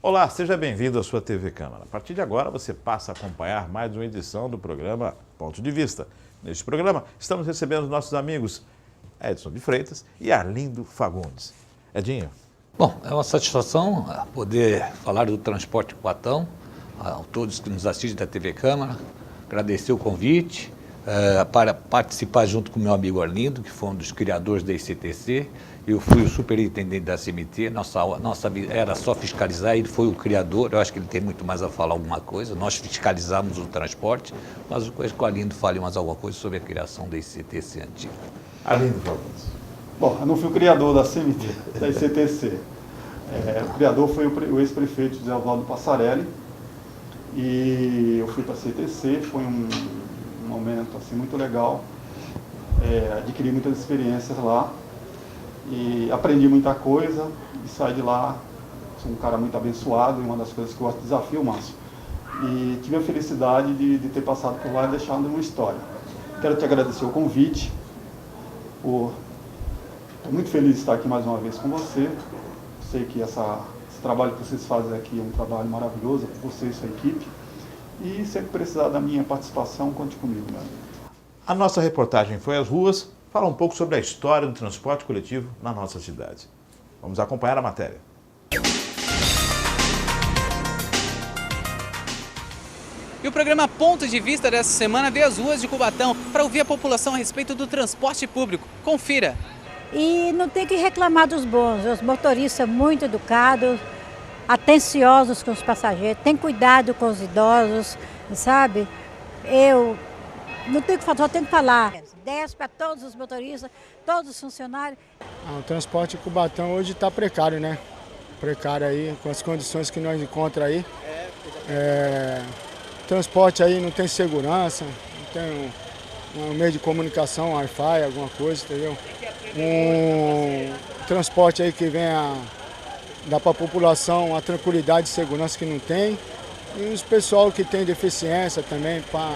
Olá, seja bem-vindo à sua TV Câmara. A partir de agora você passa a acompanhar mais uma edição do programa Ponto de Vista. Neste programa estamos recebendo nossos amigos Edson de Freitas e Arlindo Fagundes. Edinho. Bom, é uma satisfação poder falar do transporte Cubatão, a todos que nos assistem da TV Câmara, agradecer o convite, para participar junto com o meu amigo Arlindo, que foi um dos criadores da ICTC. Eu fui o superintendente da CMT, nossa era só fiscalizar, ele foi o criador, eu acho que ele tem muito mais a falar alguma coisa, nós fiscalizamos o transporte, mas o que o Arlindo fale mais alguma coisa sobre a criação da ICTC antiga. Arlindo Fagundes. Bom, eu não fui o criador da CMT, da ICTC. O criador foi o ex-prefeito José Osvaldo Passarelli, e eu fui para a CTC, foi um momento assim, muito legal, adquiri muitas experiências lá, e aprendi muita coisa, e saí de lá, sou um cara muito abençoado, e uma das coisas que eu gosto, desafio, Márcio, e tive a felicidade de ter passado por lá e deixado uma história. Quero te agradecer o convite, estou muito feliz de estar aqui mais uma vez com você. Sei que esse trabalho que vocês fazem aqui é um trabalho maravilhoso, você e sua equipe, e sempre precisar da minha participação, conte comigo, meu amigo. A nossa reportagem foi às ruas, fala um pouco sobre a história do transporte coletivo na nossa cidade. Vamos acompanhar a matéria. E o programa Ponto de Vista dessa semana veio às ruas de Cubatão para ouvir a população a respeito do transporte público. Confira! E não tem que reclamar dos bons, os motoristas muito educados, atenciosos com os passageiros, tem cuidado com os idosos, sabe? Eu não tenho que falar, só tenho que falar. 10 para todos os motoristas, todos os funcionários. O transporte em Cubatão hoje está precário, né? Precário aí, com as condições que nós encontramos aí. Transporte aí não tem segurança, não tem um meio de comunicação, Wi-Fi, alguma coisa, entendeu? Um transporte aí que venha dar para a população a tranquilidade e segurança que não tem. E os pessoal que tem deficiência também, para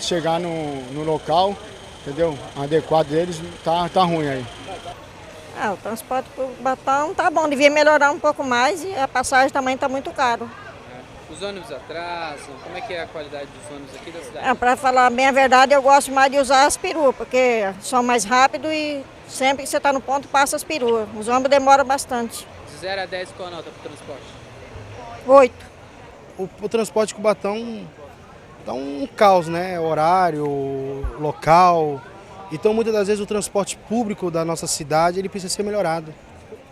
chegar no local, entendeu? Adequado deles, tá ruim aí. O transporte para o Cubatão tá bom, devia melhorar um pouco mais e a passagem também está muito caro. Os ônibus atrasam, como é que é a qualidade dos ônibus aqui da cidade? Para falar bem a verdade, eu gosto mais de usar as peruas, porque são mais rápido e sempre que você está no ponto, passa as peruas. Os ônibus demoram bastante. De 0 a 10, qual a nota para o transporte? 8. O transporte Cubatão tá um caos, né? Horário, local. Então, muitas das vezes, o transporte público da nossa cidade ele precisa ser melhorado.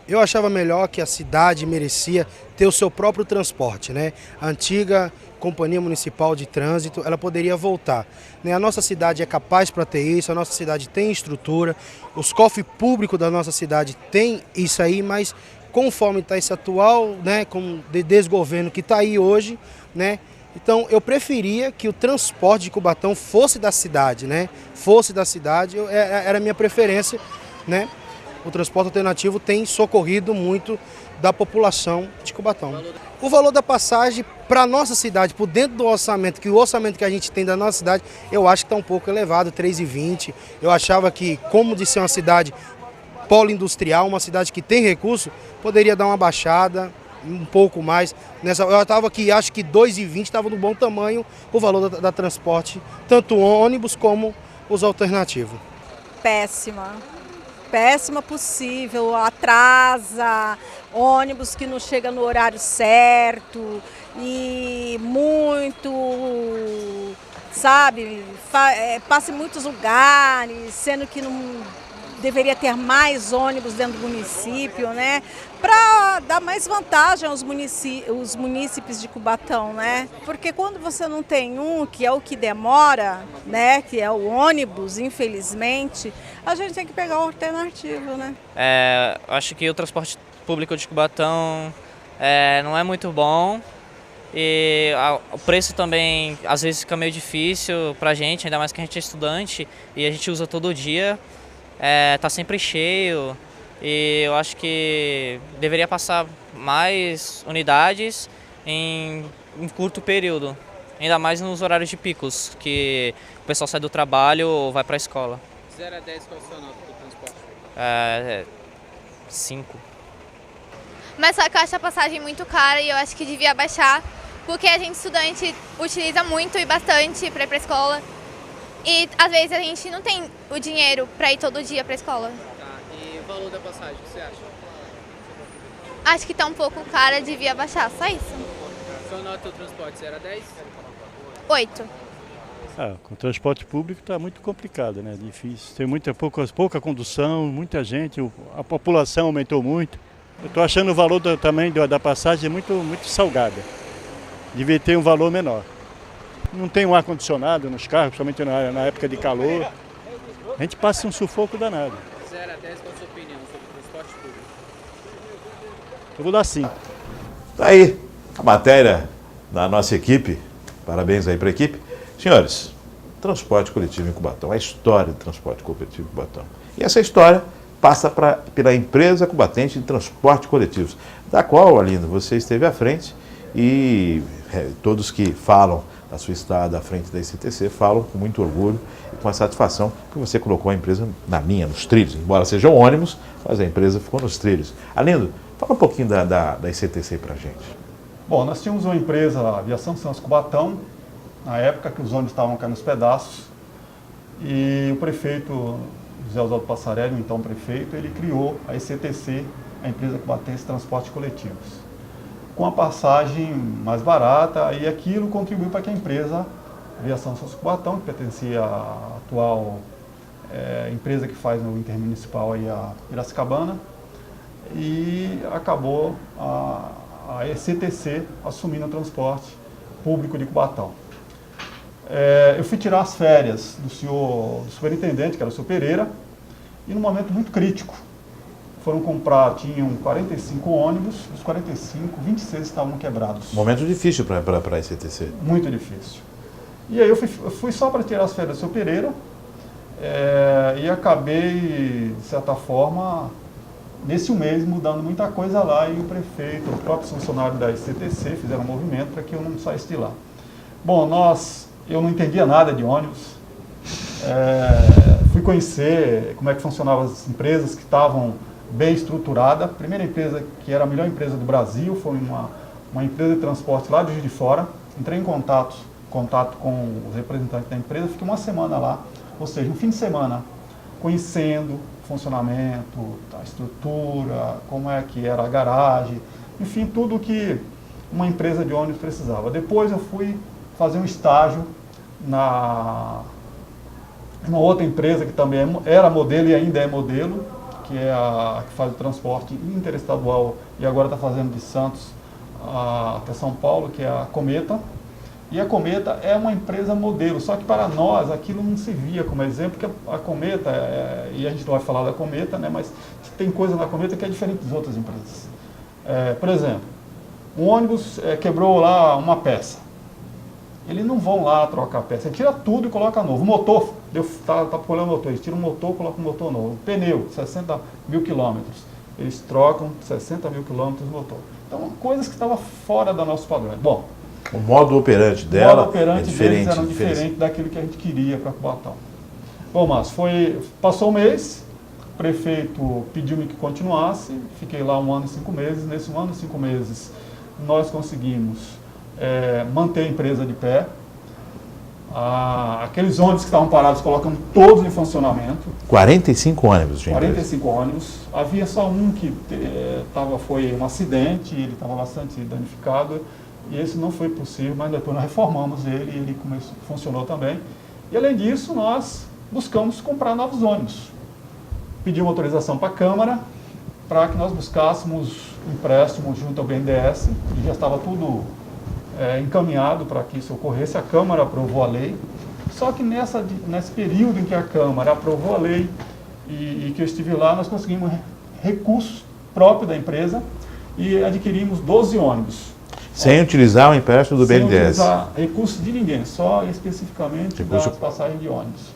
Eu achava melhor que a cidade merecia ter o seu próprio transporte, né? A antiga Companhia Municipal de Trânsito, ela poderia voltar, né? A nossa cidade é capaz para ter isso, a nossa cidade tem estrutura, os cofres públicos da nossa cidade tem isso aí, mas conforme está esse atual, né, com desgoverno que está aí hoje, né? Então eu preferia que o transporte de Cubatão fosse da cidade, né? Fosse da cidade, era a minha preferência, né? O transporte alternativo tem socorrido muito da população de Cubatão. O valor da passagem para a nossa cidade, por dentro do orçamento, que o orçamento que a gente tem da nossa cidade, eu acho que está um pouco elevado, R$ 3,20. Eu achava que, como de ser uma cidade polo industrial, uma cidade que tem recurso, poderia dar uma baixada, um pouco mais. Eu estava aqui, acho que R$ 2,20 estava no bom tamanho o valor da transporte, tanto ônibus como os alternativos. Péssima possível, atrasa, ônibus que não chega no horário certo e muito, sabe, passa em muitos lugares, sendo que não deveria ter mais ônibus dentro do município, né, para dar mais vantagem aos munícipes de Cubatão, né, porque quando você não tem um, que é o que demora, né, que é o ônibus, infelizmente, a gente tem que pegar o alternativo, né. Acho que o transporte público de Cubatão não é muito bom e o preço também às vezes fica meio difícil pra gente, ainda mais que a gente é estudante e a gente usa todo dia. Tá sempre cheio e eu acho que deveria passar mais unidades em curto período, ainda mais nos horários de picos, que o pessoal sai do trabalho ou vai para a escola. 0 a 10, qual é a sua nota do transporte? 5. mas só que eu acho a passagem muito cara e eu acho que devia baixar, porque a gente estudante utiliza muito e bastante para ir para a escola e às vezes a gente não tem o dinheiro para ir todo dia para a escola. Tá, e o valor da passagem, o que você acha? Acho que tá um pouco cara, devia baixar, só isso. Sua nota do transporte 0 a 10? 8. Com o transporte público está muito complicado, né? Difícil. Tem pouca condução, muita gente, a população aumentou muito. Eu estou achando o valor também da passagem muito salgada. Devia ter um valor menor. Não tem um ar-condicionado nos carros, principalmente na época de calor. A gente passa um sufoco danado. 0 a 10, qual a sua opinião sobre o transporte público? Eu vou dar 5. Tá aí a matéria da nossa equipe. Parabéns aí para a equipe. Senhores, transporte coletivo em Cubatão, a história do transporte coletivo em Cubatão. E essa história passa pela empresa cubatense de transporte coletivos, da qual, Arlindo, você esteve à frente e todos que falam da sua estada à frente da ICTC falam com muito orgulho e com a satisfação que você colocou a empresa na linha, nos trilhos, embora sejam ônibus, mas a empresa ficou nos trilhos. Arlindo, fala um pouquinho da ICTC para a gente. Bom, nós tínhamos uma empresa, a Aviação Santos Cubatão, na época que os ônibus estavam caindo nos pedaços, e o prefeito José Oswaldo Passarelli, o então prefeito, ele criou a ICTC, a Empresa Cubatense de Transportes Coletivos, com a passagem mais barata, e aquilo contribuiu para que a empresa Aviação Santos Cubatão, que pertencia à atual empresa que faz no intermunicipal aí a Piracicabana, e acabou a ICTC assumindo o transporte público de Cubatão. Eu fui tirar as férias do superintendente, que era o senhor Pereira, e num momento muito crítico. Tinham 45 ônibus, dos 45, 26 estavam quebrados. Momento difícil para a ICTC. Muito difícil. E aí eu fui só para tirar as férias do senhor Pereira, e acabei, de certa forma, nesse mês mudando muita coisa lá, e o prefeito, o próprio funcionário da ICTC fizeram um movimento para que eu não saísse de lá. Bom, eu não entendia nada de ônibus, fui conhecer como é que funcionavam as empresas que estavam bem estruturadas. A primeira empresa, que era a melhor empresa do Brasil, foi uma empresa de transporte lá de Juiz de Fora. Entrei em contato com os representantes da empresa, fiquei uma semana lá, ou seja, um fim de semana, conhecendo o funcionamento, a estrutura, como é que era a garagem, enfim, tudo que uma empresa de ônibus precisava. Depois eu fui fazer um estágio numa outra empresa que também era modelo e ainda é modelo, que é a que faz o transporte interestadual e agora está fazendo de Santos até São Paulo, que é a Cometa. E a Cometa é uma empresa modelo, só que para nós aquilo não se via como exemplo, porque a Cometa, e a gente não vai falar da Cometa, né, mas tem coisa na Cometa que é diferente das outras empresas. Por exemplo, um ônibus quebrou lá uma peça. Eles não vão lá trocar a peça, ele tira tudo e coloca novo. O motor, tá pulando o motor, eles tiram o motor e colocam o motor novo. O pneu, 60 mil quilômetros, eles trocam 60 mil quilômetros do motor. Então, coisas que estavam fora da nosso padrão. Bom, o modo operante dela o modo operante diferente, deles era diferente daquilo que a gente queria para Cubatão. Bom, mas passou um mês, o prefeito pediu-me que continuasse, fiquei lá 1 ano e 5 meses. Nesse 1 ano e 5 meses, nós conseguimos manter a empresa de pé. Aqueles ônibus que estavam parados, colocamos todos em funcionamento. 45 ônibus, gente. 45 ônibus. Havia só um que foi um acidente, ele estava bastante danificado, e esse não foi possível, mas depois nós reformamos ele e ele funcionou também. E além disso, nós buscamos comprar novos ônibus. Pedimos autorização para a Câmara, para que nós buscássemos empréstimo junto ao BNDES, e já estava tudo encaminhado para que isso ocorresse. A Câmara aprovou a lei, só que nesse período em que a Câmara aprovou a lei e que eu estive lá, nós conseguimos recursos próprios da empresa e adquirimos 12 ônibus. Sem utilizar o empréstimo do BNDES? Sem utilizar recursos de ninguém, só especificamente das passagens de ônibus.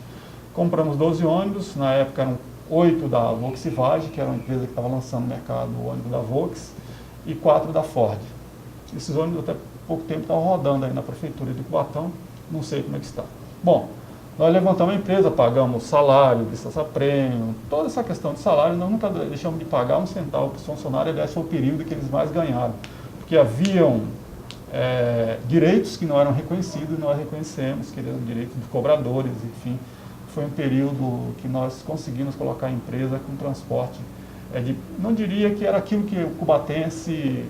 Compramos 12 ônibus, na época eram 8 da Volkswagen, que era uma empresa que estava lançando no mercado o ônibus da Volks, e 4 da Ford. Esses ônibus até pouco tempo estavam rodando aí na prefeitura de Cubatão, não sei como é que está. Bom, Nós levantamos a empresa, pagamos salário, licença-prêmio, toda essa questão de salário, nós nunca deixamos de pagar um centavo para os funcionários, aliás, foi o período que eles mais ganharam. Porque haviam direitos que não eram reconhecidos e nós reconhecemos, que eram direitos de cobradores, enfim. Foi um período que nós conseguimos colocar a empresa com transporte. Não diria que era aquilo que o cubatense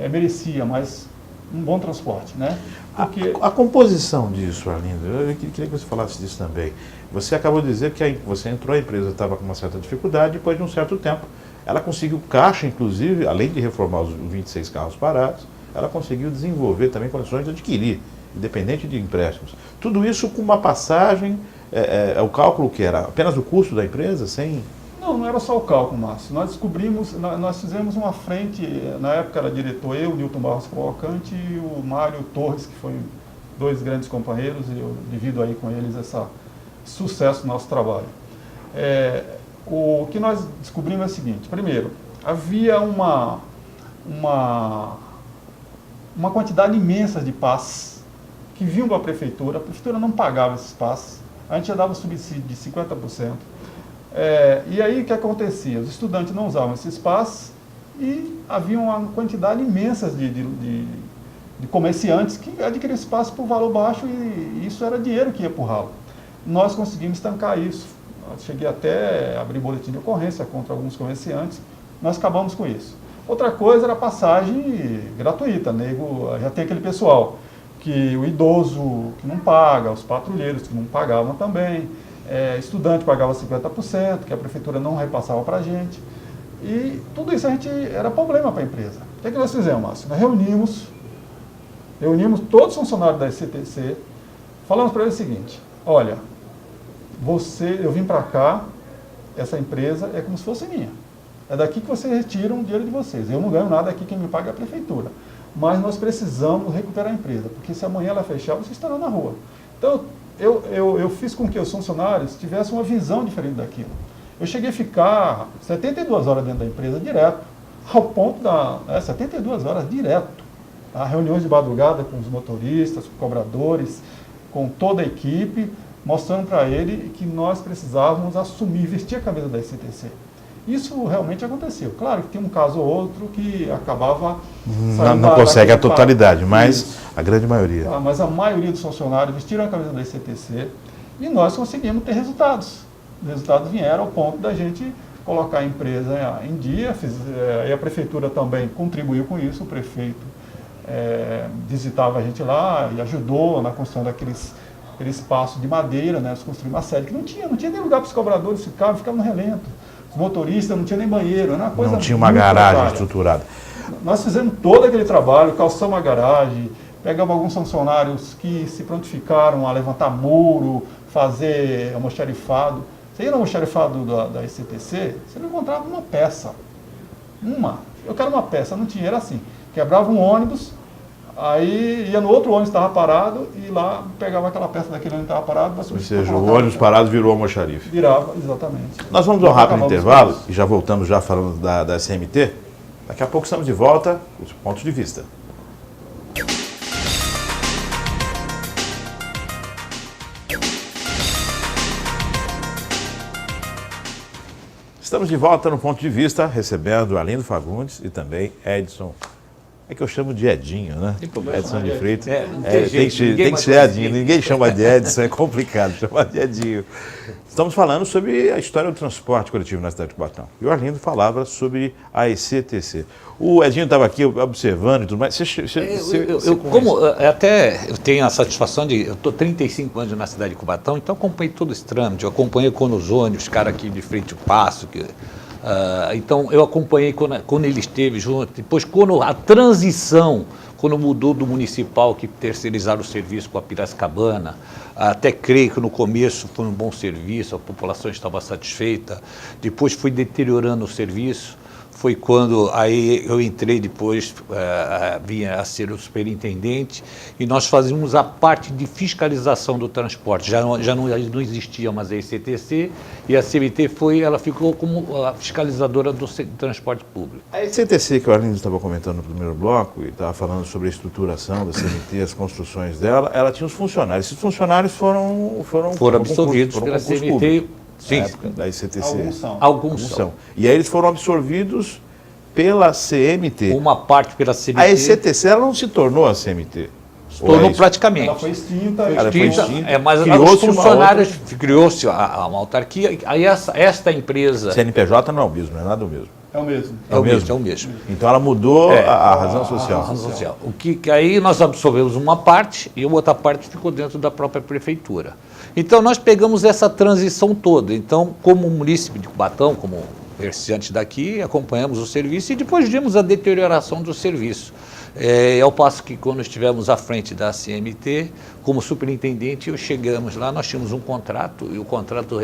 merecia, mas um bom transporte, né? Porque a composição disso, Arlindo, eu queria que você falasse disso também. Você acabou de dizer que você entrou, a empresa estava com uma certa dificuldade, depois de um certo tempo, ela conseguiu caixa, inclusive, além de reformar os 26 carros parados, ela conseguiu desenvolver também condições de adquirir, independente de empréstimos. Tudo isso com uma passagem, o cálculo que era apenas o custo da empresa, sem... Não era só o cálculo, Márcio. Nós descobrimos, nós fizemos uma frente, na época era diretor eu, Nilton Barros Cavalcante e o Mário Torres, que foi 2 grandes companheiros, e eu divido aí com eles esse sucesso do nosso trabalho. O que nós descobrimos é o seguinte: primeiro, havia uma quantidade imensa de passes que vinham para a prefeitura não pagava esses passes, a gente já dava subsídio de 50%. E aí o que acontecia? Os estudantes não usavam esses passes e havia uma quantidade imensa de comerciantes que adquiriam esse passe por valor baixo e isso era dinheiro que ia para o ralo. Nós conseguimos estancar isso. Eu cheguei até a abrir boletim de ocorrência contra alguns comerciantes, nós acabamos com isso. Outra coisa era a passagem gratuita, já tem aquele pessoal que o idoso que não paga, os patrulheiros que não pagavam também, estudante pagava 50%, que a prefeitura não repassava para a gente. E tudo isso era problema para a empresa. O que nós fizemos, Márcio? Nós reunimos todos os funcionários da ECTC, falamos para eles o seguinte: olha, eu vim para cá, essa empresa é como se fosse minha. É daqui que vocês retiram o dinheiro de vocês. Eu não ganho nada aqui, quem me paga é a prefeitura. Mas nós precisamos recuperar a empresa, porque se amanhã ela fechar, vocês estarão na rua. Então, eu fiz com que os funcionários tivessem uma visão diferente daquilo. Eu cheguei a ficar 72 horas dentro da empresa, direto, ao ponto 72 horas direto. Tá? Reuniões de madrugada com os motoristas, com cobradores, com toda a equipe, mostrando para ele que nós precisávamos assumir, vestir a camisa da ECTC. Isso realmente aconteceu. Claro que tem um caso ou outro que acabava... Não consegue a totalidade, mas a grande maioria. Mas a maioria dos funcionários vestiram a camisa da ECTC e nós conseguimos ter resultados. Os resultados vieram ao ponto da gente colocar a empresa em dia, e a prefeitura também contribuiu com isso, o prefeito visitava a gente lá e ajudou na construção aquele espaço de madeira, né? Nós construímos uma sede que não tinha nem lugar para os cobradores ficavam no relento. Os motoristas não tinham nem banheiro, era uma coisa. Não tinha uma garagem estruturada. Nós fizemos todo aquele trabalho, calçamos a garagem, pegamos alguns funcionários que se prontificaram a levantar muro, fazer almoxarifado. Você ia no almoxarifado da ECTC, você não encontrava uma peça. Eu quero uma peça, não tinha, era assim. Quebrava um ônibus, aí ia no outro ônibus que estava parado e lá pegava aquela peça daquele ônibus que estava parado. Ou seja, o ônibus parado virou almoxarife. Virava, exatamente. Nós vamos a um rápido intervalo e já voltamos falando da SMT. Daqui a pouco estamos de volta com os pontos de vista. Estamos de volta no Ponto de Vista, recebendo Arlindo Fagundes e também Edson. É que eu chamo de Edinho, né? Edson de Freitas. Tem que ser Edinho, ninguém chama de Edson, é complicado chamar de Edinho. Estamos falando sobre a história do transporte coletivo na cidade de Cubatão. E o Arlindo falava sobre a ECTC. O Edinho estava aqui observando e tudo mais. Eu tenho a satisfação de... Eu estou 35 anos na cidade de Cubatão, então acompanhei todo esse trâmite. Eu acompanhei quando os ônibus, os caras aqui de frente ao passo... então eu acompanhei quando ele esteve junto, depois quando a transição, quando mudou do municipal que terceirizaram o serviço com a Piracicabana, até creio que no começo foi um bom serviço, a população estava satisfeita, depois foi deteriorando o serviço, foi quando aí eu entrei depois, vinha a ser o superintendente, e nós fazíamos a parte de fiscalização do transporte. Já não existia mais a ECTC, e a CMT ela ficou como a fiscalizadora do transporte público. A ECTC, que o Arlindo estava comentando no primeiro bloco, e estava falando sobre a estruturação da CMT, as construções dela, ela tinha os funcionários. Esses funcionários foram absorvidos pela CMT. Sim, da ICTC. Alguns são. E aí eles foram absorvidos pela CMT. Uma parte pela CMT. A ICTC ela não se tornou a CMT. Se tornou praticamente. Ela foi extinta. Mas os funcionários, criou-se uma autarquia. Aí esta empresa... CNPJ não é o mesmo, não é nada o mesmo. É o mesmo. É o mesmo. Então ela mudou a razão social. A razão social. Aí nós absorvemos uma parte e a outra parte ficou dentro da própria prefeitura. Então nós pegamos essa transição toda. Então, como munícipe de Cubatão, como comerciante daqui, acompanhamos o serviço e depois vimos a deterioração do serviço. Ao passo que quando estivemos à frente da CMT, como superintendente, chegamos lá, nós tínhamos um contrato, e o contrato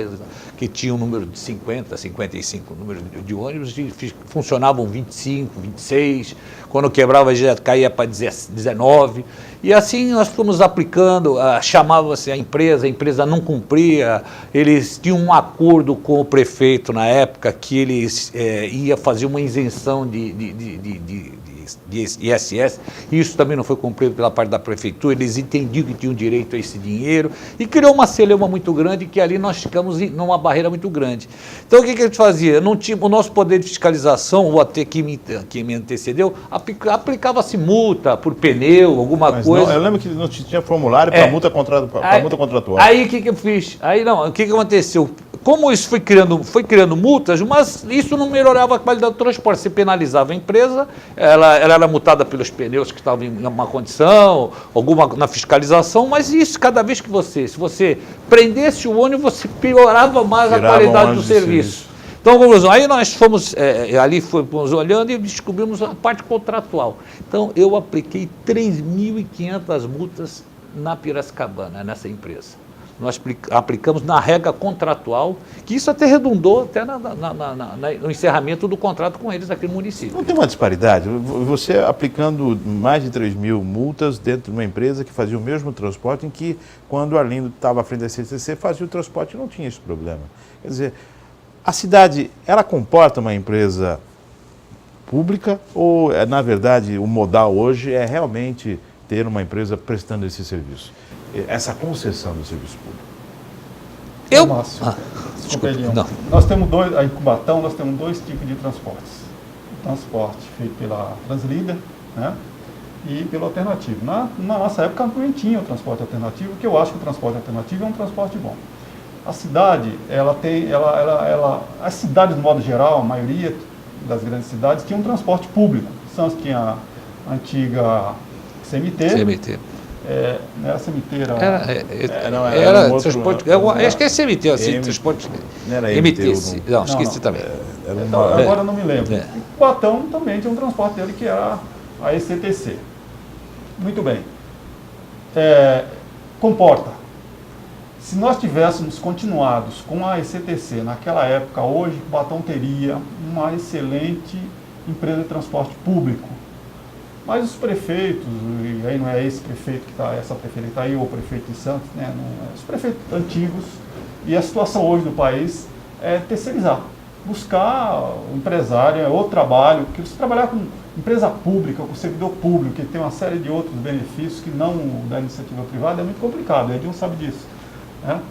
que tinha um número de 50, 55 números de ônibus, e funcionavam 25, 26, quando quebrava já caía para 19, e assim nós fomos aplicando, chamava-se a empresa não cumpria, eles tinham um acordo com o prefeito na época que eles ia fazer uma isenção de ISS, isso também não foi cumprido pela parte da prefeitura, eles entendiam que tinham direito a esse dinheiro e criou uma celeuma muito grande que ali nós ficamos numa barreira muito grande. Então o que a gente fazia? Não tinha, o nosso poder de fiscalização, ou até que me antecedeu, aplicava-se multa por pneu, alguma coisa. Não, eu lembro que não tinha formulário para multa contratual. Aí o que eu fiz? O que aconteceu? Como isso foi criando multas, mas isso não melhorava a qualidade do transporte. Você penalizava a empresa, ela era multada pelos pneus que estavam em má condição, alguma na fiscalização, mas isso, cada vez que se você prendesse o ônibus, você piorava mais a qualidade do serviço. Então, conclusão, aí nós fomos olhando e descobrimos a parte contratual. Então, eu apliquei 3.500 multas na Piracicabana, nessa empresa. Nós aplicamos na regra contratual, que isso até redundou até no encerramento do contrato com eles aqui no município. Não tem uma disparidade? Você aplicando mais de 3.000 multas dentro de uma empresa que fazia o mesmo transporte, em que, quando o Arlindo estava à frente da CCC, fazia o transporte e não tinha esse problema. Quer dizer, a cidade, ela comporta uma empresa pública ou, na verdade, o modal hoje é realmente ter uma empresa prestando esse serviço? Essa concessão do serviço público? Nós temos em Cubatão nós temos dois tipos de transportes. O transporte feito pela Translíder, né, e pelo alternativo. Na nossa época não tinha o transporte alternativo, que eu acho que o transporte alternativo é um transporte bom. A cidade, as cidades, de modo geral, a maioria das grandes cidades, tinham um transporte público. Santos tinha a antiga CMT. A CMT era transporte. Acho que é CMT, assim, transporte. Não era MT. Não, esqueci também. Agora não me lembro. E o Cubatão também tinha um transporte dele que era a ECTC. Muito bem. Comporta. Se nós tivéssemos continuados com a ECTC naquela época, hoje o Cubatão teria uma excelente empresa de transporte público. Mas os prefeitos, e aí não é esse prefeito que está, essa prefeita que está aí, ou o prefeito de Santos, né, os prefeitos antigos, e a situação hoje do país é terceirizar, buscar o empresário, outro trabalho, porque você trabalhar com empresa pública, com servidor público, que tem uma série de outros benefícios que não o da iniciativa privada, é muito complicado, a gente não sabe disso. Né?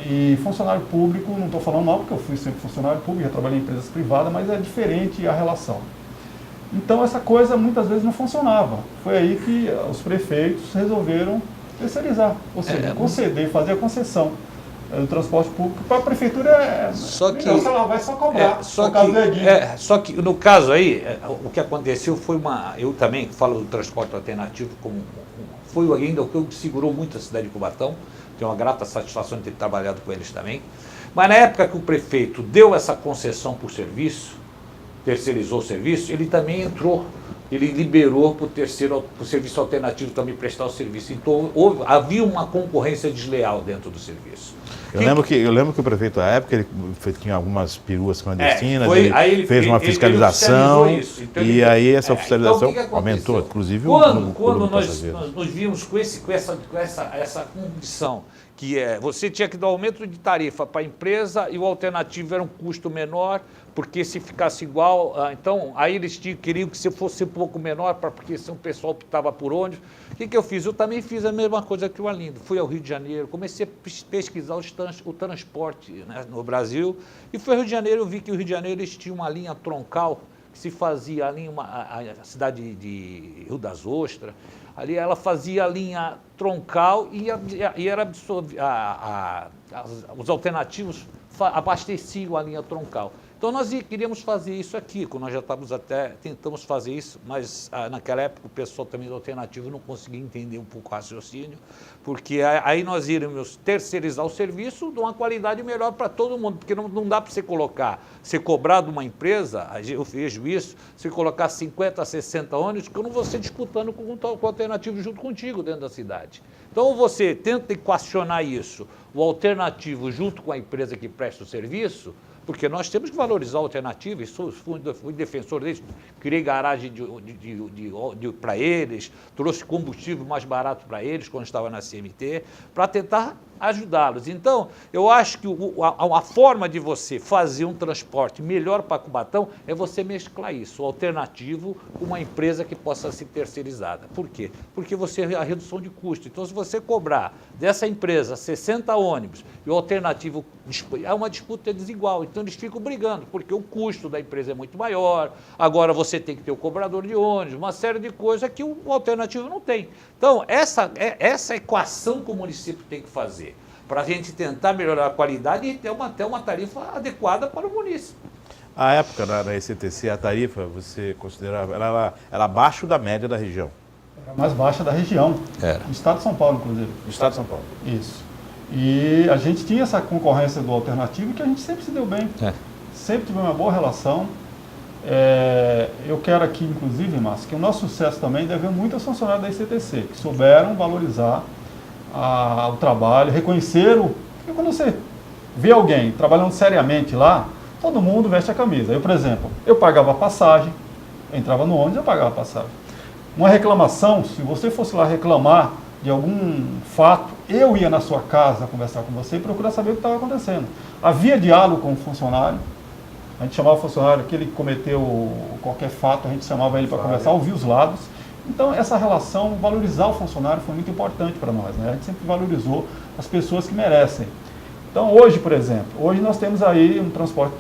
E funcionário público, não estou falando mal, porque eu fui sempre funcionário público, já trabalhei em empresas privadas, mas é diferente a relação. Então essa coisa muitas vezes não funcionava. Foi aí que os prefeitos resolveram terceirizar, ou seja, conceder, fazer a concessão do transporte público para a prefeitura. Ela vai só cobrar. Só que no caso aí, o que aconteceu foi eu também falo do transporte alternativo foi ainda o que segurou muito a cidade de Cubatão. Tenho uma grata satisfação de ter trabalhado com eles também. Mas na época que o prefeito deu essa concessão por serviço, terceirizou o serviço, ele também entrou ele liberou para o serviço alternativo também prestar o serviço. Então, havia uma concorrência desleal dentro do serviço. Eu lembro que o prefeito, à época, ele tinha algumas peruas clandestinas, ele fez uma fiscalização, e aí essa fiscalização então, aumentou, inclusive quando nós nos vimos com essa condição, que você tinha que dar aumento de tarifa para a empresa e o alternativo era um custo menor, porque se ficasse igual, então aí eles queriam que se fosse um pouco menor, porque se o pessoal optava por ônibus. O que eu fiz? Eu também fiz a mesma coisa que o Arlindo. Fui ao Rio de Janeiro, comecei a pesquisar o transporte, né, no Brasil, e fui ao Rio de Janeiro, eu vi que o Rio de Janeiro eles tinham uma linha troncal que se fazia ali a cidade de Rio das Ostras. Ali ela fazia a linha troncal e era os alternativos abasteciam a linha troncal. Então nós queríamos fazer isso aqui, quando nós já tentamos fazer isso, mas naquela época o pessoal também do alternativo não conseguia entender um pouco o raciocínio, porque aí nós iríamos terceirizar o serviço de uma qualidade melhor para todo mundo, porque não dá para você cobrar de uma empresa, eu vejo isso, você colocar 50, 60 ônibus, que eu não vou ser disputando com o alternativo junto contigo dentro da cidade. Então você tenta equacionar isso, o alternativo junto com a empresa que presta o serviço, porque nós temos que valorizar a alternativa, e fui defensor deles, criei garagem para eles, trouxe combustível mais barato para eles quando estava na CMT, para tentar ajudá-los. Então, eu acho que a forma de você fazer um transporte melhor para Cubatão é você mesclar isso, o alternativo com uma empresa que possa ser terceirizada. Por quê? Porque você a redução de custo. Então, se você cobrar dessa empresa 60 ônibus e o alternativo é uma disputa desigual, então eles ficam brigando, porque o custo da empresa é muito maior, agora você tem que ter o cobrador de ônibus, uma série de coisas que o alternativo não tem. Então, essa equação que o município tem que fazer, para a gente tentar melhorar a qualidade e ter uma tarifa adequada para o município. A época da ECTC, a tarifa, você considerava, ela era abaixo da média da região? Era mais baixa da região, do estado de São Paulo, inclusive. Do estado de São Paulo. Isso. E a gente tinha essa concorrência do alternativo que a gente sempre se deu bem. Sempre tivemos uma boa relação. Eu quero aqui, inclusive, Márcio, que o nosso sucesso também deve muito aos funcionários da ECTC, que souberam valorizar o trabalho, reconheceram. Porque quando você vê alguém trabalhando seriamente lá, todo mundo veste a camisa. Eu, por exemplo, eu pagava a passagem, eu entrava no ônibus, eu pagava a passagem. Uma reclamação, se você fosse lá reclamar de algum fato, eu ia na sua casa conversar com você e procurar saber o que estava acontecendo. Havia diálogo com o funcionário, a gente chamava o funcionário que ele cometeu qualquer fato, a gente chamava ele para conversar, ouvir os lados. Então, essa relação, valorizar o funcionário foi muito importante para nós, né? A gente sempre valorizou as pessoas que merecem. Então, hoje, por exemplo, hoje nós temos aí um transporte,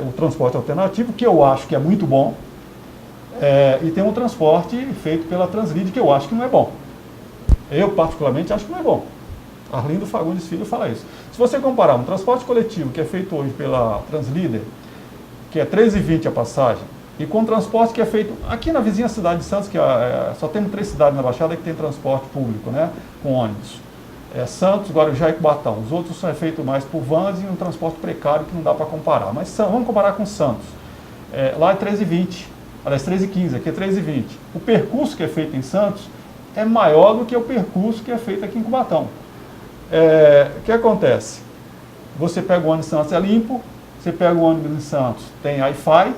o transporte alternativo, que eu acho que é muito bom, e tem um transporte feito pela Translide, que eu acho que não é bom. Eu, particularmente, acho que não é bom. Arlindo Fagundes Filho fala isso. Se você comparar um transporte coletivo que é feito hoje pela Translíder, que é R$ 3,20 a passagem, e com o transporte que é feito aqui na vizinha cidade de Santos, que só temos 3 cidades na Baixada que tem transporte público, né, com ônibus. Santos, Guarujá e Cubatão. Os outros são feitos mais por vans e um transporte precário que não dá para comparar. Mas vamos comparar com Santos. Lá é R$ 3,20, aliás, R$ 3,15, aqui é R$ 3,20. O percurso que é feito em Santos é maior do que o percurso que é feito aqui em Cubatão. O que acontece? Você pega o ônibus em Santos, é limpo, você pega o ônibus em Santos, tem Wi-Fi,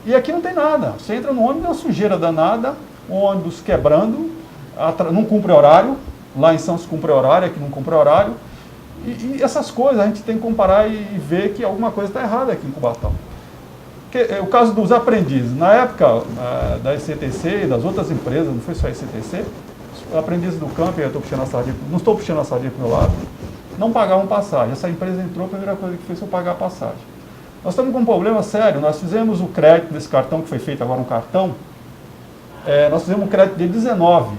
e aqui não tem nada. Você entra no ônibus, é uma sujeira danada, o ônibus quebrando, não cumpre horário, lá em Santos cumpre horário, aqui não cumpre horário, e essas coisas a gente tem que comparar e ver que alguma coisa está errada aqui em Cubatão. O caso dos aprendizes, na época da ECTC e das outras empresas, não foi só a ECTC, os aprendizes do campo, eu estou puxando a sardinha, não estou puxando a sardinha para o meu lado, não pagavam passagem. Essa empresa entrou, a primeira coisa que fez foi pagar a passagem. Nós estamos com um problema sério, nós fizemos o crédito desse cartão, que foi feito agora um cartão, nós fizemos um crédito de 19,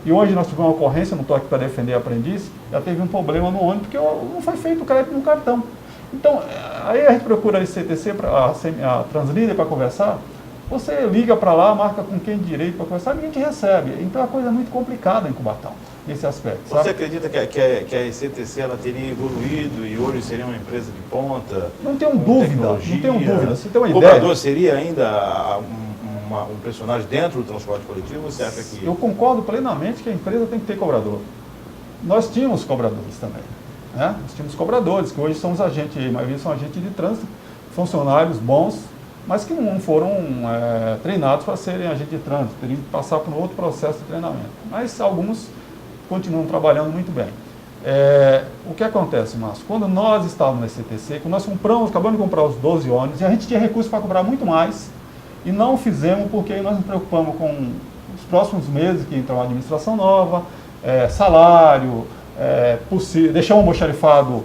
e hoje nós tivemos uma ocorrência, não estou aqui para defender aprendiz, já teve um problema no ônibus, porque não foi feito o crédito no cartão. Então, aí a gente procura a ICTC, a Translíder para conversar, você liga para lá, marca com quem de direito para conversar, e a gente recebe. Então, é uma coisa muito complicada em Cubatão, nesse aspecto. Sabe? Você acredita que a ICTC ela teria evoluído e hoje seria uma empresa de ponta? Não tenho dúvida, não tenho dúvida. Você tem uma ideia? O cobrador seria ainda um personagem dentro do transporte coletivo? Você acha que... Eu concordo plenamente que a empresa tem que ter cobrador. Nós tínhamos cobradores também, né? Nós tínhamos cobradores, que hoje são os agentes, a maioria são agentes de trânsito, funcionários bons, mas que não foram treinados para serem agentes de trânsito, teriam que passar por um outro processo de treinamento. Mas alguns continuam trabalhando muito bem. O que acontece, Márcio? Quando nós estávamos na CTC, quando nós acabamos de comprar os 12 ônibus, e a gente tinha recurso para comprar muito mais, e não fizemos porque nós nos preocupamos com os próximos meses, que entra uma administração nova, salário, deixar o almoxarifado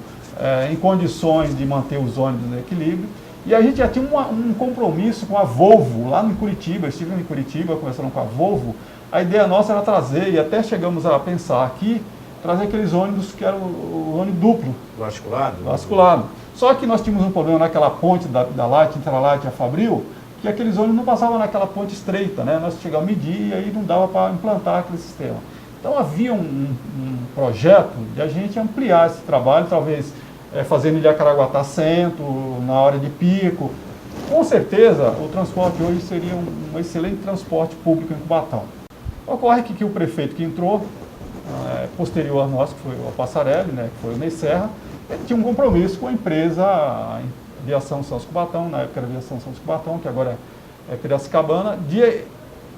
em condições de manter os ônibus no equilíbrio. E a gente já tinha um compromisso com a Volvo, lá em Curitiba, eu estive em Curitiba conversando com a Volvo. A ideia nossa era trazer, e até chegamos a pensar aqui, trazer aqueles ônibus que eram o ônibus duplo. Vasculado. Só que nós tínhamos um problema naquela ponte da Light, entre a Light e a Fabril, que aqueles ônibus não passavam naquela ponte estreita, né? Nós chegamos a medir e aí não dava para implantar aquele sistema. Então havia um projeto de a gente ampliar esse trabalho, talvez fazendo Ilha-Caraguatá Centro, na hora de pico. Com certeza o transporte hoje seria um excelente transporte público em Cubatão. Ocorre que o prefeito que entrou, posterior a nós, que foi o Passarelli, né, que foi o Ney Serra, ele tinha um compromisso com a empresa Aviação Santos Cubatão, na época era Aviação Santos Cubatão, que agora é Piracicabana,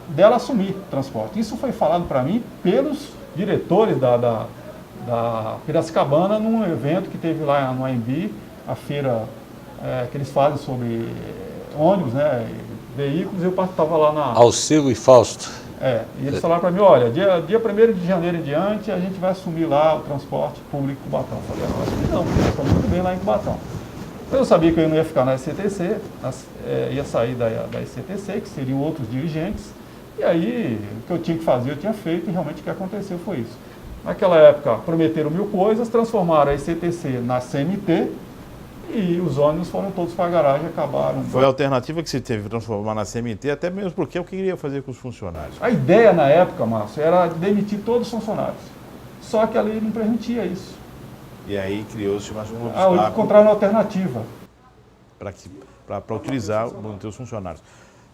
dela assumir o transporte. Isso foi falado para mim pelos diretores da Piracicabana num evento que teve lá no AMB, a feira que eles fazem sobre ônibus, né, veículos, e eu estava lá na... Alceu e Fausto. E eles falaram para mim, olha, dia 1º de janeiro em diante, a gente vai assumir lá o transporte público em Cubatão. Eu falei, acho que não, porque nós estamos muito bem lá em Cubatão. Eu sabia que eu não ia ficar na SCTC, ia sair da SCTC, que seriam outros dirigentes, e aí o que eu tinha que fazer, eu tinha feito, e realmente o que aconteceu foi isso. Naquela época, prometeram 1000 coisas, transformaram a SCTC na CMT, e os ônibus foram todos para a garagem e acabaram. Foi a alternativa que se teve, transformar na CMT, até mesmo porque eu queria fazer com os funcionários. A ideia na época, Márcio, era demitir todos os funcionários. Só que a lei não permitia isso. E aí criou-se mais um obstáculo. Encontraram uma alternativa. Para utilizar, manter os funcionários.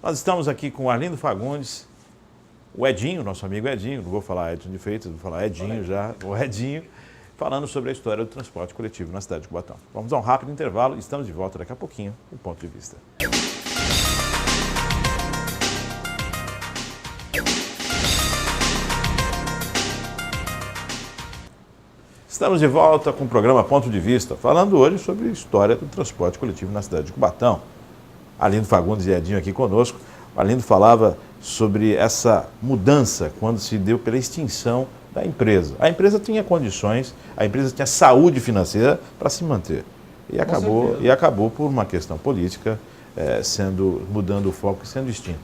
Nós estamos aqui com o Arlindo Fagundes, o Edinho, nosso amigo Edinho, não vou falar Edson de Freitas, vou falar Edinho já, o Edinho, falando sobre a história do transporte coletivo na cidade de Cubatão. Vamos a um rápido intervalo e estamos de volta daqui a pouquinho, no Ponto de Vista. Estamos de volta com o programa Ponto de Vista, falando hoje sobre a história do transporte coletivo na cidade de Cubatão. Arlindo Fagundes e Edinho aqui conosco. O Arlindo falava sobre essa mudança quando se deu pela extinção da empresa. A empresa tinha condições, a empresa tinha saúde financeira para se manter. E acabou por uma questão política, mudando o foco e sendo extinta.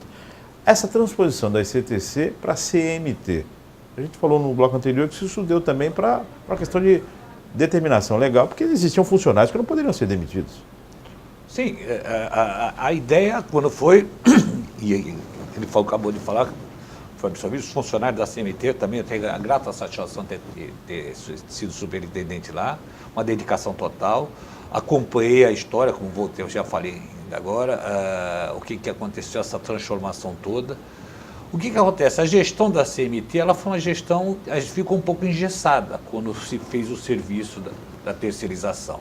Essa transposição da ICTC para a CMT, a gente falou no bloco anterior que isso deu também para uma questão de determinação legal, porque existiam funcionários que não poderiam ser demitidos. Sim, a ideia, quando foi, e ele acabou de falar, foi absorvido, os funcionários da CMT, também eu tenho a grata satisfação de ter sido superintendente lá, uma dedicação total, acompanhei a história, como eu já falei ainda agora, o que aconteceu, essa transformação toda. O que acontece? A gestão da CMT, ela foi uma gestão, ficou um pouco engessada quando se fez o serviço da terceirização.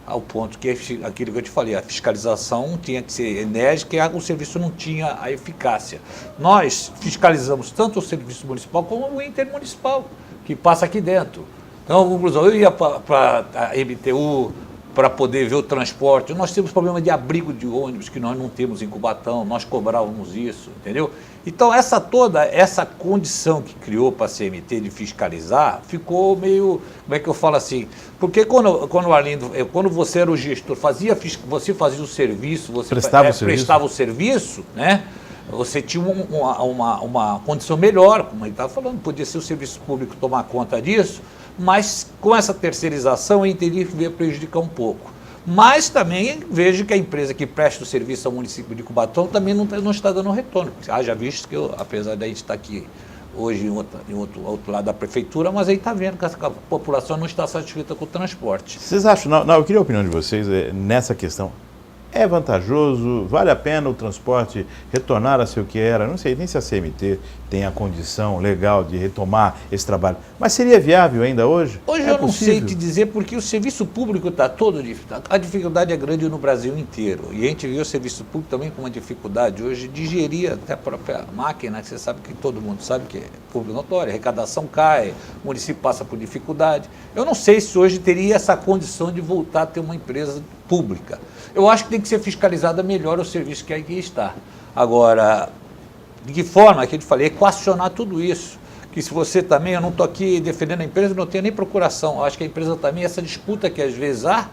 Ao ponto que, aquilo que eu te falei, a fiscalização tinha que ser enérgica e o serviço não tinha a eficácia. Nós fiscalizamos tanto o serviço municipal como o intermunicipal, que passa aqui dentro. Então, conclusão, eu ia para a MTU para poder ver o transporte. Nós temos problema de abrigo de ônibus, que nós não temos em Cubatão, nós cobrávamos isso, entendeu? Então, essa condição que criou para a CMT de fiscalizar, ficou meio, como é que eu falo assim? Porque quando Arlindo, quando você era o gestor, você fazia o serviço, você prestava o serviço, né? Você tinha uma condição melhor, como ele estava falando, podia ser o serviço público tomar conta disso, mas com essa terceirização eu entendi que veio prejudicar um pouco. Mas também vejo que a empresa que presta o serviço ao município de Cubatão também não está dando retorno. Haja visto que, apesar de a gente estar aqui hoje em outro lado da prefeitura, mas aí está vendo que a população não está satisfeita com o transporte. Vocês acham, eu queria a opinião de vocês nessa questão. É vantajoso? Vale a pena o transporte retornar a ser o que era? Não sei nem se a CMT tem a condição legal de retomar esse trabalho. Mas seria viável ainda hoje? Hoje eu não sei te dizer, porque o serviço público está todo... A dificuldade é grande no Brasil inteiro. E a gente vê o serviço público também com uma dificuldade hoje de gerir até a própria máquina, que você sabe que todo mundo sabe que é público notório, a arrecadação cai, o município passa por dificuldade. Eu não sei se hoje teria essa condição de voltar a ter uma empresa pública. Eu acho que tem que ser fiscalizada melhor o serviço que aqui está. Agora, de que forma, que eu te falei, equacionar tudo isso. Que se você também, eu não estou aqui defendendo a empresa, não tenho nem procuração. Eu acho que a empresa também, essa disputa que às vezes há,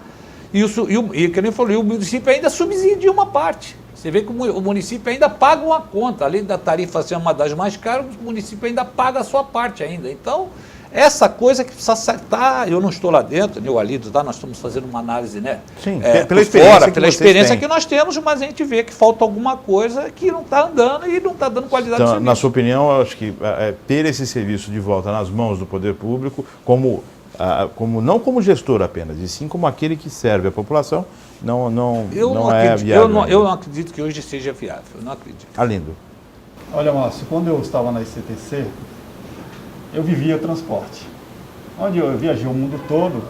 e que nem falei, o município ainda subsidia uma parte. Você vê que o município ainda paga uma conta, além da tarifa ser uma das mais caras, o município ainda paga a sua parte ainda. Então, essa coisa que precisa acertar, eu não estou lá dentro, nem o Alido, tá? Nós estamos fazendo uma análise, né? Sim, pela experiência que nós temos, mas a gente vê que falta alguma coisa que não está andando e não está dando qualidade de serviço. Na sua opinião, eu acho que ter esse serviço de volta nas mãos do poder público, não como gestor apenas, e sim como aquele que serve a população, não é viável. Eu não acredito que hoje seja viável, eu não acredito. Alindo. Olha, Márcio, quando eu estava na ICTC, eu vivia transporte, onde eu viajei o mundo todo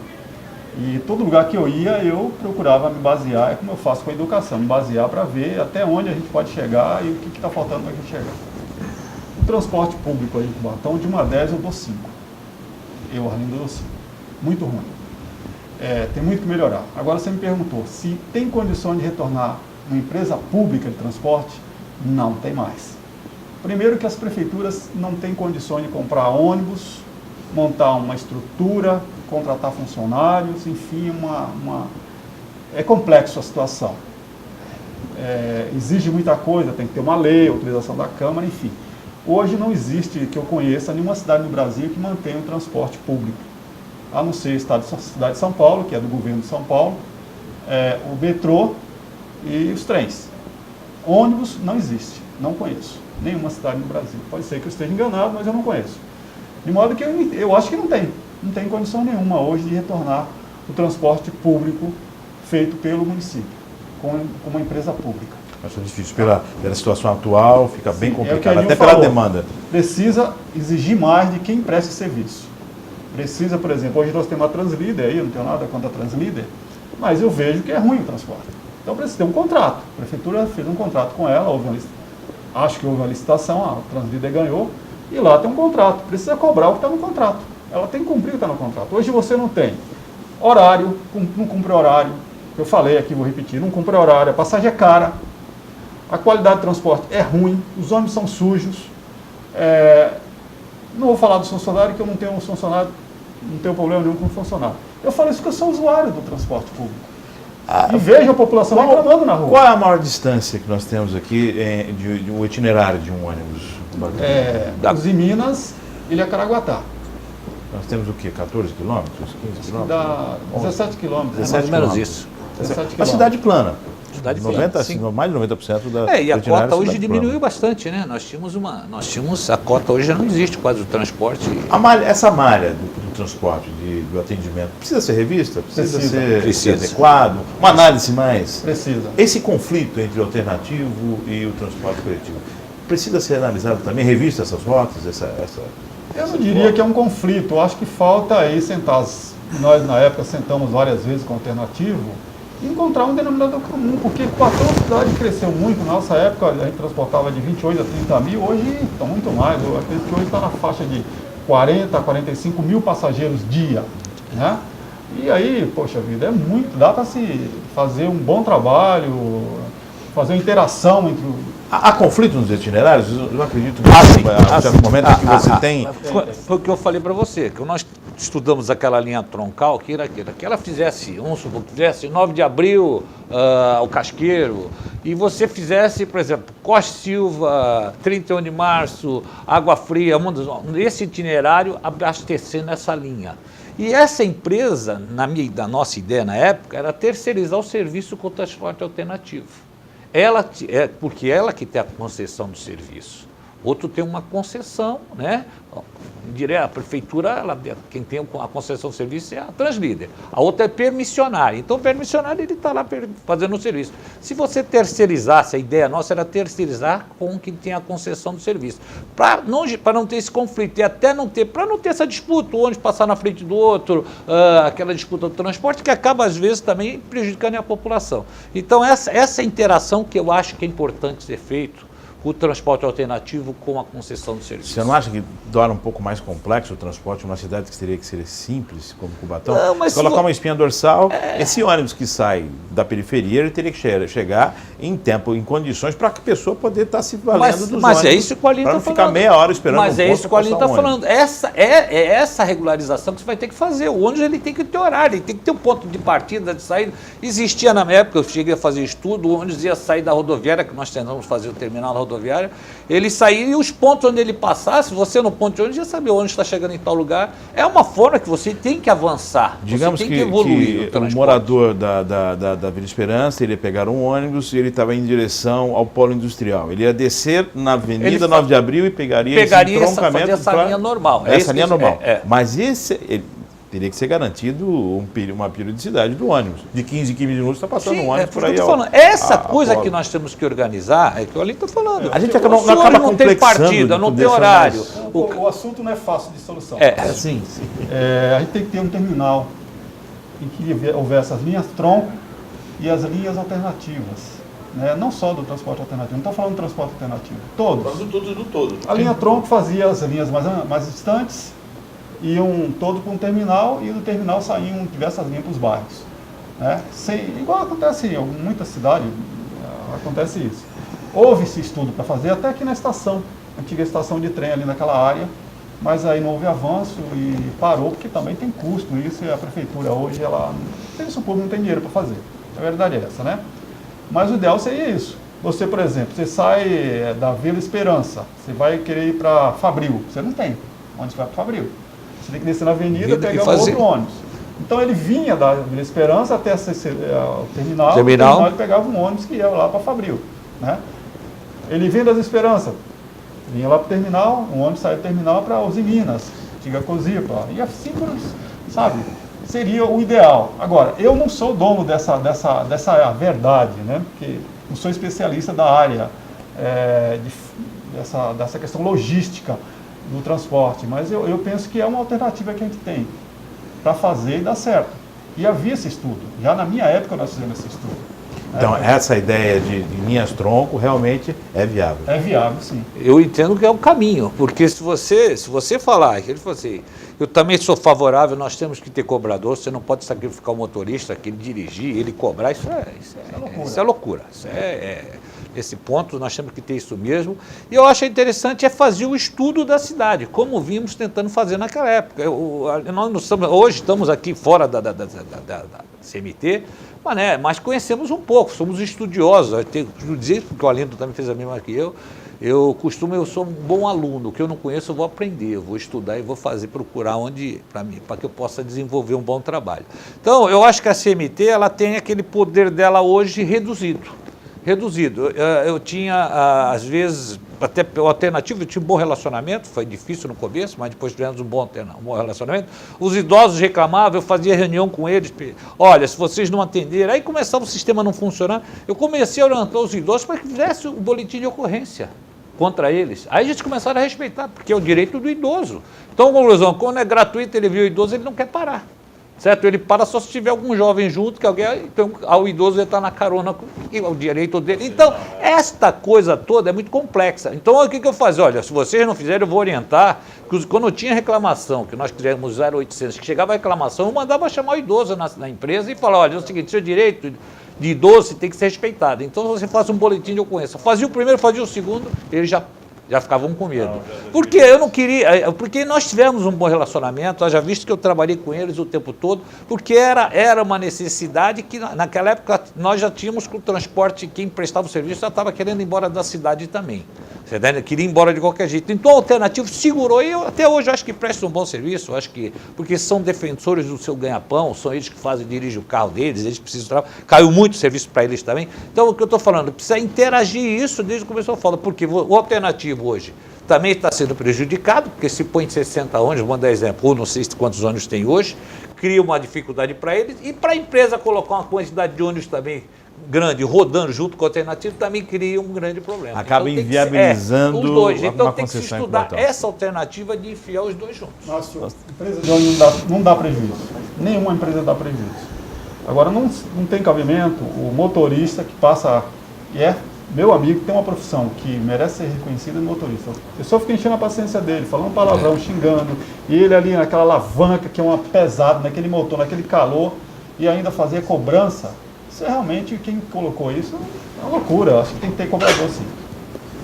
e todo lugar que eu ia eu procurava me basear, é como eu faço com a educação, me basear para ver até onde a gente pode chegar e o que está faltando para a gente chegar. O transporte público aí em Cubatão, de 1 a 10 eu dou 5. Eu, Arlindo, dou 5. Muito ruim. Tem muito que melhorar. Agora você me perguntou se tem condições de retornar uma empresa pública de transporte? Não tem mais. Primeiro que as prefeituras não têm condições de comprar ônibus, montar uma estrutura, contratar funcionários, enfim, é complexo a situação. Exige muita coisa, tem que ter uma lei, autorização da Câmara, enfim. Hoje não existe, que eu conheça, nenhuma cidade no Brasil que mantenha o transporte público, a não ser a cidade de São Paulo, que é do governo de São Paulo, o metrô e os trens. Ônibus não existe, não conheço. Nenhuma cidade no Brasil. Pode ser que eu esteja enganado, mas eu não conheço. De modo que eu acho que não tem condição nenhuma hoje de retornar o transporte público feito pelo município, com uma empresa pública. Acho difícil. Pela situação atual, fica bem complicado, até pela demanda. Precisa exigir mais de quem presta serviço. Precisa, por exemplo, hoje nós temos a Translíder aí, eu não tenho nada contra a Translíder, mas eu vejo que é ruim o transporte. Então precisa ter um contrato. A prefeitura fez um contrato com ela, acho que houve uma licitação, a Translíder ganhou, e lá tem um contrato. Precisa cobrar o que está no contrato. Ela tem que cumprir o que está no contrato. Hoje você não tem horário, não cumpre horário. Eu falei aqui, vou repetir, não cumpre horário, a passagem é cara, a qualidade de transporte é ruim, os ônibus são sujos. Não vou falar dos funcionários, que eu não tenho funcionário, não tenho problema nenhum com funcionário. Eu falo isso porque eu sou usuário do transporte público. E vejo a população reclamando na rua. Qual é a maior distância que nós temos aqui de um itinerário de um ônibus? Dos Minas, Ilha Caraguatá. Nós temos o quê? 14 quilômetros? 15 quilômetros? Dá 17 quilômetros. 17 menos isso. 17 Uma cidade plana. Cidade 90, plana, mais de 90% da e a cota hoje diminuiu plana. Bastante, né? Nós tínhamos a cota hoje já não existe quase o transporte. Essa malha do transporte, do atendimento, precisa ser revista? Precisa ser adequado? Uma análise mais? Precisa. Esse conflito entre o alternativo e o transporte coletivo, precisa ser analisado também, revista essas rotas? Eu não diria que é um conflito, eu acho que falta aí sentar, nós na época sentamos várias vezes com o alternativo, e encontrar um denominador comum, porque Cubatão, a cidade cresceu muito, na nossa época a gente transportava de 28 a 30 mil, hoje está muito mais, eu acredito que hoje está na faixa de 40 a 45 mil passageiros dia, né? E aí, poxa vida, é muito, dá para se fazer um bom trabalho, fazer uma interação entre Há conflito nos itinerários? Eu acredito que no momento que você tem... Foi o que eu falei para você, que nós estudamos aquela linha troncal, que ela fizesse, vamos supor, que fizesse 9 de abril, o Casqueiro, e você fizesse, por exemplo, Costa Silva, 31 de março, Água Fria, esse itinerário abastecendo essa linha. E essa empresa, da nossa ideia na época, era terceirizar o serviço com o transporte alternativo. Porque ela que tem a concessão do serviço. Outro tem uma concessão, né? a prefeitura, quem tem a concessão de serviço é a Translíder. A outra é permissionária. Então, o permissionário ele está lá fazendo o serviço. Se você terceirizasse, a ideia nossa era terceirizar com quem tem a concessão do serviço. Para não ter esse conflito e até para não ter essa disputa, o ônibus passar na frente do outro, aquela disputa do transporte, que acaba, às vezes, também prejudicando a população. Então, essa interação que eu acho que é importante ser feito, o transporte alternativo com a concessão do serviço. Você não acha que torna um pouco mais complexo o transporte em uma cidade que teria que ser simples, como Cubatão? Não, mas colocar uma espinha dorsal, esse ônibus que sai da periferia, ele teria que chegar em tempo, em condições para que a pessoa poder estar se valendo dos ônibus. Mas é isso que o Aline está falando. Para não ficar meia hora esperando Mas é isso que o Aline está falando. Essa regularização que você vai ter que fazer. O ônibus ele tem que ter horário, ele tem que ter um ponto de partida, de saída. Existia na minha época, eu cheguei a fazer estudo, o ônibus ia sair da rodoviária, que nós tentamos fazer o terminal da rodoviária, ele saía e os pontos onde ele passasse, você no ponto de ônibus já sabia onde está chegando em tal lugar. É uma forma que você tem que avançar, digamos você tem que evoluir. Que o morador da Vila Esperança, ele ia pegar um ônibus e ele estava em direção ao polo industrial. Ele ia descer na Avenida 9 de Abril e pegaria esse entroncamento. Essa linha normal. Essa linha normal. Mas teria que ser garantido uma periodicidade do ônibus. De 15 em 15 minutos está passando um ônibus por aí. Essa coisa que nós temos que organizar, é que o Aline está falando. A gente acaba não tem partida, não tem horário. O assunto não é fácil de solução. Sim. A gente tem que ter um terminal em que houvesse as linhas tronco e as linhas alternativas. Né? Não só do transporte alternativo, não estou falando do transporte alternativo, todos. Do todo. A linha tronco fazia as linhas mais distantes, iam todo para um terminal e do terminal saíam diversas linhas para os bairros. Né? Igual acontece em muita cidade, acontece isso. Houve esse estudo para fazer até aqui na estação, antiga estação de trem ali naquela área, mas aí não houve avanço e parou, porque também tem custo isso, e a prefeitura hoje, o serviço público não tem dinheiro para fazer. A verdade é essa, né? Mas o ideal seria isso. Você, por exemplo, você sai da Vila Esperança, você vai querer ir para Fabril, você não tem onde você vai para Fabril. Você tem que descer na avenida e pegar um outro ônibus. Então ele vinha da Vila Esperança até o terminal, ele pegava um ônibus que ia lá para Fabril. Né? Ele vinha das Esperanças, vinha lá para o terminal, um ônibus saía do terminal para Usiminas, antiga Cosipa, e assim, sabe? Seria o ideal. Agora, eu não sou dono dessa verdade, né? Porque não sou especialista da área dessa questão logística do transporte, mas eu penso que é uma alternativa que a gente tem para fazer e dar certo. E havia esse estudo, já na minha época nós fizemos esse estudo. Então, essa ideia de linhas tronco realmente é viável. É viável, sim. Eu entendo que é o caminho, porque se você falar, ele falou assim, eu também sou favorável, nós temos que ter cobrador, você não pode sacrificar o motorista, que ele dirigir, ele cobrar, isso é loucura. Esse ponto, nós temos que ter isso mesmo. E eu acho interessante fazer o estudo da cidade, como vimos tentando fazer naquela época. Hoje estamos aqui fora da CMT, mas conhecemos um pouco, somos estudiosos. Eu tenho que dizer, porque o Alindo também fez a mesma que eu sou um bom aluno, o que eu não conheço eu vou aprender, eu vou estudar e vou procurar onde ir, para que eu possa desenvolver um bom trabalho. Então, eu acho que a CMT ela tem aquele poder dela hoje reduzido. Eu tinha, às vezes, até alternativo, eu tinha um bom relacionamento, foi difícil no começo, mas depois tivemos um bom relacionamento. Os idosos reclamavam, eu fazia reunião com eles, olha, se vocês não atenderem, aí começava o sistema a não funcionar, eu comecei a orientar os idosos para que fizesse o boletim de ocorrência contra eles. Aí a gente começaram a respeitar, porque é o direito do idoso. Então, conclusão, quando é gratuito, ele viu o idoso, ele não quer parar. Certo? Ele para só se tiver algum jovem junto, que alguém, então o idoso está na carona, é o direito dele. Então, esta coisa toda é muito complexa. Então, o que eu fazia? Olha, se vocês não fizerem, eu vou orientar, que quando tinha reclamação, que nós criamos 0800, que chegava a reclamação, eu mandava chamar o idoso na empresa e falar, olha, é o seguinte, seu direito de idoso tem que ser respeitado. Então, você faz um boletim de ocorrência. Fazia o primeiro, fazia o segundo, ele já ficavam com medo. Porque eu não queria, porque nós tivemos um bom relacionamento, já visto que eu trabalhei com eles o tempo todo, porque era uma necessidade que naquela época nós já tínhamos com o transporte, quem prestava o serviço já estava querendo ir embora da cidade também. Você queria ir embora de qualquer jeito. Então a Alternativa segurou e até hoje eu acho que presta um bom serviço, eu acho que, porque são defensores do seu ganha-pão, são eles que dirigem o carro deles, eles precisam trabalhar, caiu muito serviço para eles também. Então o que eu estou falando, precisa interagir isso desde o começo da fala, porque o Alternativo hoje também está sendo prejudicado, porque se põe 60 ônibus, vou dar exemplo, ou não sei quantos ônibus tem hoje, cria uma dificuldade para eles e para a empresa colocar uma quantidade de ônibus também grande, rodando junto com o Alternativo, também cria um grande problema. Acaba então, inviabilizando os dois. Então uma tem que se concessão estudar essa alternativa de enfiar os dois juntos. Nossa, empresa de ônibus não dá prejuízo. Nenhuma empresa dá prejuízo. Agora, não tem cabimento o motorista que passa, e é meu amigo, tem uma profissão que merece ser reconhecida, é motorista. A pessoa fica enchendo a paciência dele, falando palavrão, xingando, e ele ali naquela alavanca que é uma pesada, naquele motor, naquele calor, e ainda fazer cobrança. Isso é realmente, quem colocou isso é uma loucura. Eu acho que tem que ter cobrador, sim.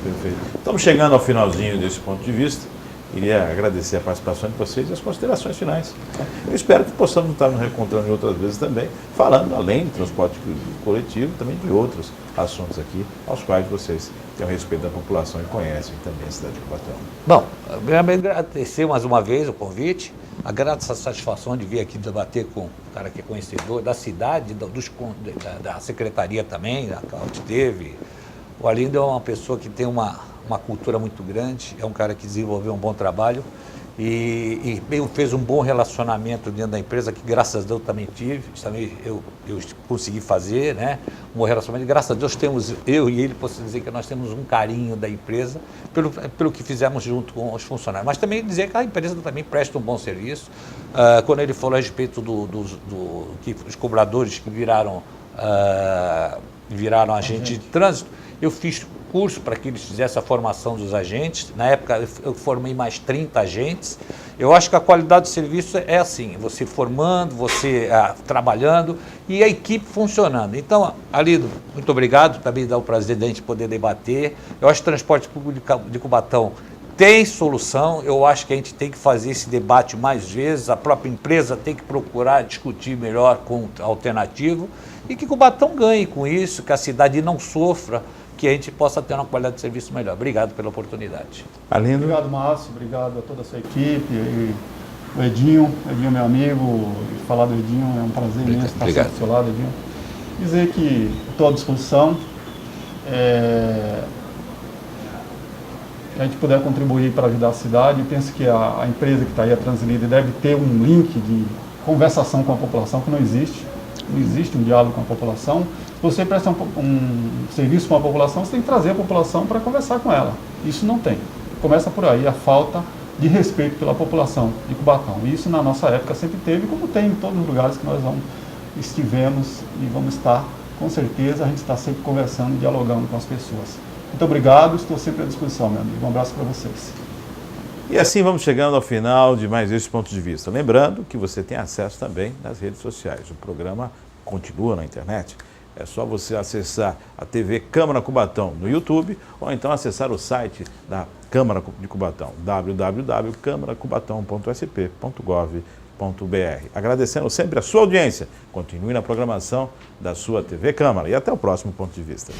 Perfeito. Estamos chegando ao finalzinho desse ponto de vista. Queria agradecer a participação de vocês e as considerações finais. Eu espero que possamos estar nos reencontrando em outras vezes também, falando, além do transporte coletivo, também de outros assuntos aqui, aos quais vocês têm o respeito da população e conhecem também a cidade de Cubatão. Bom, primeiramente agradecer mais uma vez o convite, a grata satisfação de vir aqui debater com um cara que é conhecedor da cidade, da secretaria também, da que teve. O Arlindo é uma pessoa que tem uma cultura muito grande, é um cara que desenvolveu um bom trabalho e fez um bom relacionamento dentro da empresa, que graças a Deus também tive, também eu consegui fazer, né? Um bom relacionamento. Graças a Deus temos, eu e ele, posso dizer que nós temos um carinho da empresa pelo que fizemos junto com os funcionários. Mas também dizer que a empresa também presta um bom serviço. Quando ele falou a respeito que os cobradores que viraram agente de trânsito, eu fiz curso para que eles fizessem a formação dos agentes. Na época eu formei mais 30 agentes. Eu acho que a qualidade do serviço é assim, você formando, você trabalhando e a equipe funcionando. Então, Arlindo, muito obrigado, também dá o prazer de a gente poder debater. Eu acho que o transporte público de Cubatão tem solução, eu acho que a gente tem que fazer esse debate mais vezes, a própria empresa tem que procurar discutir melhor com o alternativo e que Cubatão ganhe com isso, que a cidade não sofra, que a gente possa ter uma qualidade de serviço melhor. Obrigado pela oportunidade. Arlindo. Obrigado, Márcio. Obrigado a toda a sua equipe. E o Edinho, meu amigo. Falar do Edinho é um prazer imenso estar sempre do seu lado, Edinho. Dizer que estou à disposição. Se a gente puder contribuir para ajudar a cidade, eu penso que a empresa que está aí, a Translíder, deve ter um link de conversação com a população que não existe. Não existe um diálogo com a população. Se você presta um serviço com a população, você tem que trazer a população para conversar com ela. Isso não tem. Começa por aí a falta de respeito pela população de Cubatão. Isso na nossa época sempre teve, como tem em todos os lugares que nós estivemos e vamos estar, com certeza, a gente está sempre conversando e dialogando com as pessoas. Muito obrigado, estou sempre à disposição, meu amigo. Um abraço para vocês. E assim vamos chegando ao final de mais esse ponto de vista. Lembrando que você tem acesso também nas redes sociais. O programa continua na internet. É só você acessar a TV Câmara Cubatão no YouTube ou então acessar o site da Câmara de Cubatão, www.câmaracubatão.sp.gov.br. Agradecendo sempre a sua audiência. Continue na programação da sua TV Câmara e até o próximo ponto de vista.